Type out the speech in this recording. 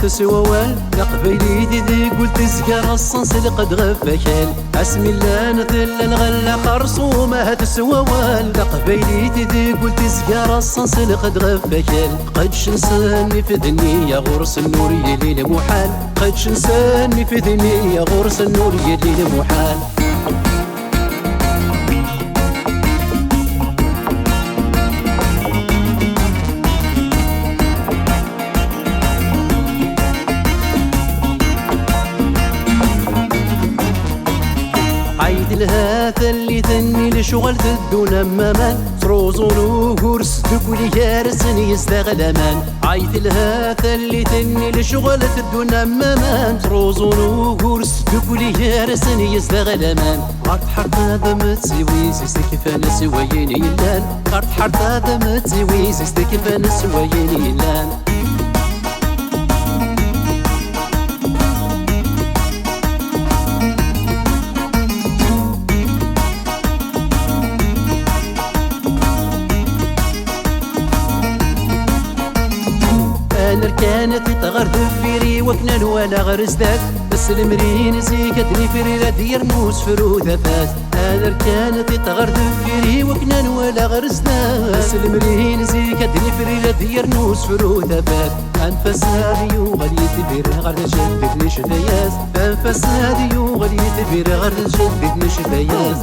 تسوال لقبيلي ذي قلت زكار الصنص لقد غفكال اسمي الله نثل الغلا خرصومة تسوال لقبيلي ذي قلت زكار الصنص لقد غفكال قد شنساني في ذنية غرس النور يلي المحال قد شنساني في ذنية غرس النور يلي المحال عيد الهاثا اللي ثني لشغل الدون امامان تروزونو هورس دكولي يارسني يستغلمان عيد الهاثا اللي ثني لشغل الدون امامان تروزونو هورس دكولي يارسني يستغلمان قرط حرط هذا ما تسوي سيستكفى نسويين يلان قرط حرط هذا ما تسوي سيستكفى نسويين يلان كانت تغرد فيري وكنا ولا غرزدك بس المرين زيكتني فريرة دير نوس فرودة فات انا كانت تغرد فيري وكنا ولا غرزدك بس المرين زيكتني فريرة دير نوس فرودة فات انفس هذي وغلي تبير غرد جدد شفاياز انفس هذي وغلي تبير غرد جدد شفاياز